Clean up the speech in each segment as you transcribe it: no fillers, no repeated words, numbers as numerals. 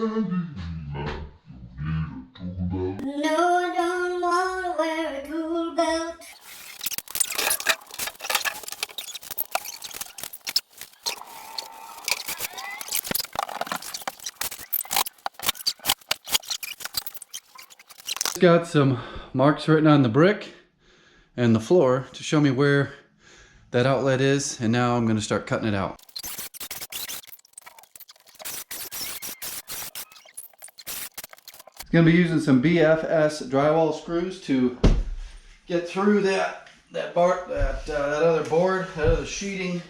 Handyman, you need a tool belt. No, I don't want to wear a tool belt. Got some marks written on the brick and the floor to show me where that outlet is, and now I'm going to start cutting it out. Going to be using some BFS drywall screws to get through that other board, that other sheeting.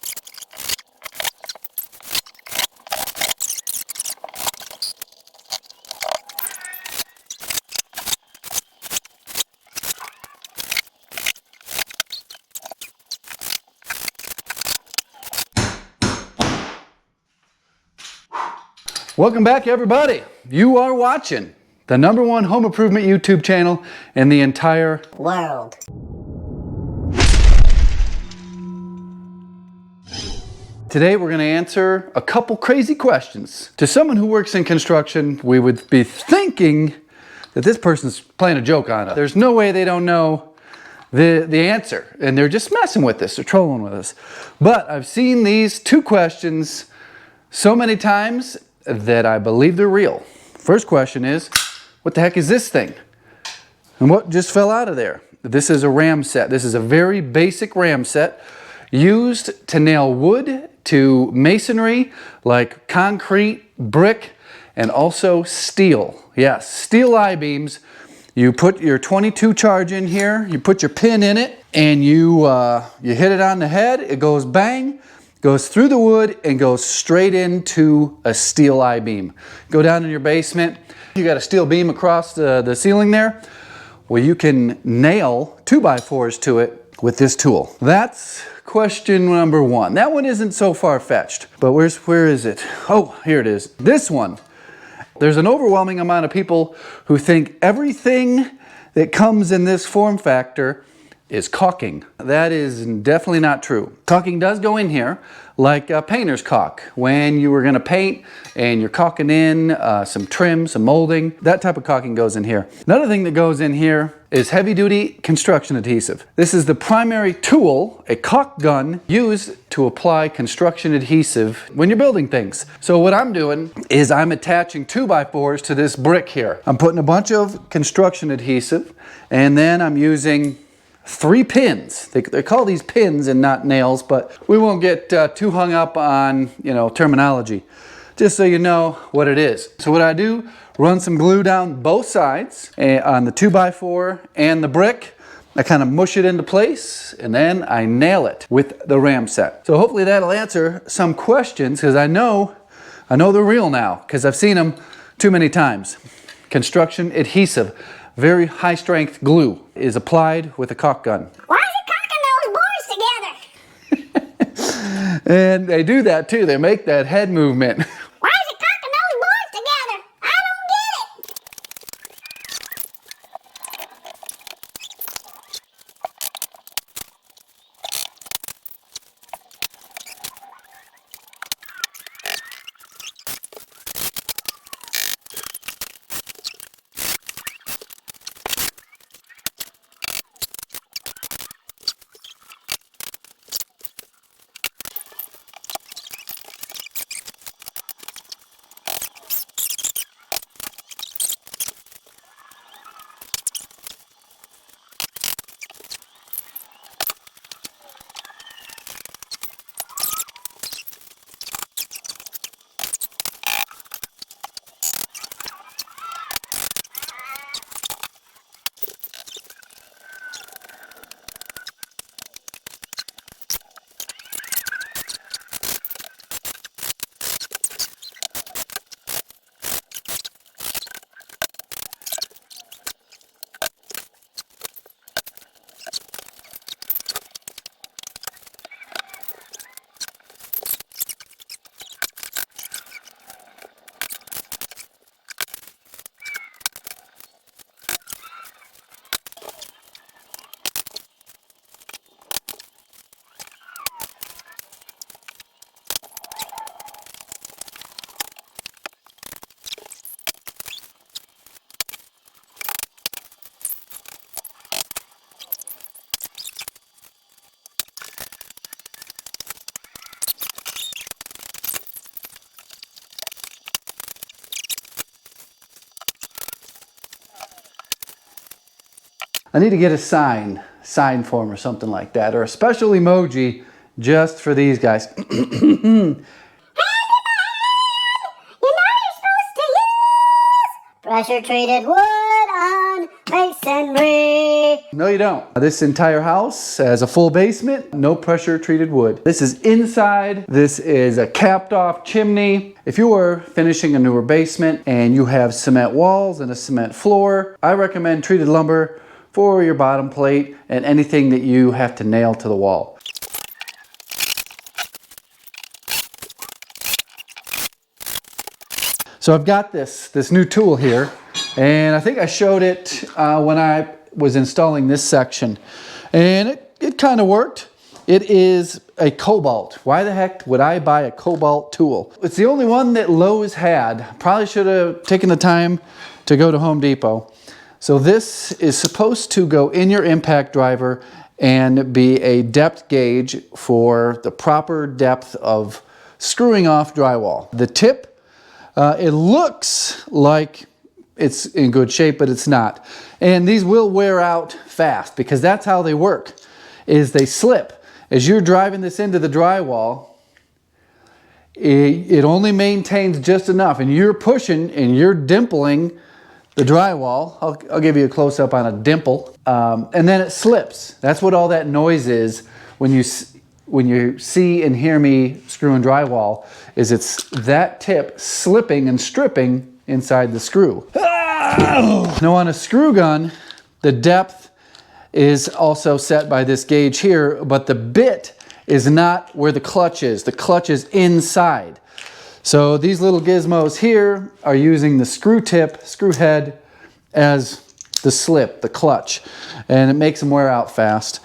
Welcome back, everybody. You are watching the #1 home improvement YouTube channel in the entire world. Today we're going to answer a couple crazy questions. To someone who works in construction, we would be thinking that this person's playing a joke on us. There's no way they don't know the answer, and they're just messing with us, they're trolling with us. But I've seen these two questions so many times that I believe they're real. First question is, what the heck is this thing? And what just fell out of there? This is a ram set. This is a very basic ram set used to nail wood to masonry like concrete, brick, and also steel. Yes, steel I-beams. You put your 22 charge in here, you put your pin in it, and you hit it on the head, it goes bang, goes through the wood and goes straight into a steel I-beam. Go down in your basement, you got a steel beam across the ceiling there. Well, you can nail 2x4s to it with this tool. That's question number one. That one isn't so far-fetched, but where is it? Oh, here it is. This one. There's an overwhelming amount of people who think everything that comes in this form factor is caulking. That is definitely not true. Caulking does go in here like a painter's caulk. When you were gonna paint and you're caulking in some trim, some molding, that type of caulking goes in here. Another thing that goes in here is heavy duty construction adhesive. This is the primary tool, a caulk gun, used to apply construction adhesive when you're building things. So what I'm doing is I'm attaching 2x4s to this brick here. I'm putting a bunch of construction adhesive, and then I'm using 3 pins. They call these pins and not nails, but we won't get too hung up on, terminology. Just so you know what it is. So what I do, run some glue down both sides on the 2x4 and the brick. I kind of mush it into place, and then I nail it with the ram set. So hopefully that'll answer some questions, because I know they're real now, because I've seen them too many times. Construction adhesive. Very high strength glue is applied with a caulk gun. Why is it cocking those boards together? And they do that too, they make that head movement. Why is it cocking those boards together? I don't get it. I need to get a sign form or something like that, or a special emoji just for these guys. Pressure treated wood on masonry. No, you don't. This entire house has a full basement, no pressure treated wood. This is inside. This is a capped off chimney. If you are finishing a newer basement and you have cement walls and a cement floor, I recommend treated lumber for your bottom plate and anything that you have to nail to the wall. So I've got this new tool here, and I think I showed it when I was installing this section, and it kind of worked. It is a cobalt. Why the heck would I buy a cobalt tool? It's the only one that Lowe's had. Probably should have taken the time to go to Home Depot. So this is supposed to go in your impact driver and be a depth gauge for the proper depth of screwing off drywall. The tip, it looks like it's in good shape, but it's not. And these will wear out fast because that's how they work, is they slip. As you're driving this into the drywall, it only maintains just enough, and you're pushing and you're dimpling the drywall. I'll give you a close-up on a dimple. And then it slips. That's what all that noise is when you see and hear me screwing drywall, is it's that tip slipping and stripping inside the screw. Now on a screw gun, the depth is also set by this gauge here, but the bit is not where the clutch is. The clutch is inside. So these little gizmos here are using the screw tip, screw head as the slip, the clutch, and it makes them wear out fast.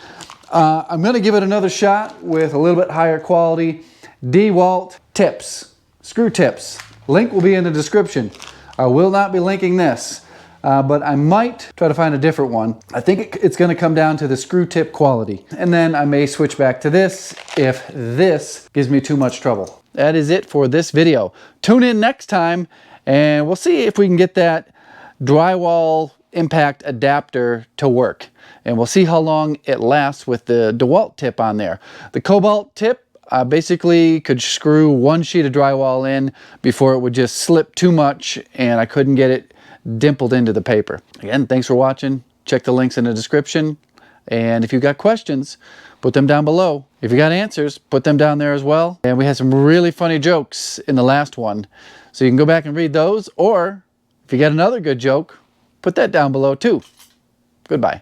I'm going to give it another shot with a little bit higher quality DeWalt tips, screw tips. Link will be in the description. I will not be linking this, but I might try to find a different one. I think it's going to come down to the screw tip quality. And then I may switch back to this if this gives me too much trouble. That is it for this video. Tune in next time and we'll see if we can get that drywall impact adapter to work. And we'll see how long it lasts with the DeWalt tip on there. The cobalt tip basically could screw one sheet of drywall in before it would just slip too much and I couldn't get it dimpled into the paper. Again, thanks for watching. Check the links in the description. And if you've got questions, put them down below. If you got answers, put them down there as well. And we had some really funny jokes in the last one, so you can go back and read those. Or if you got another good joke, put that down below too. Goodbye.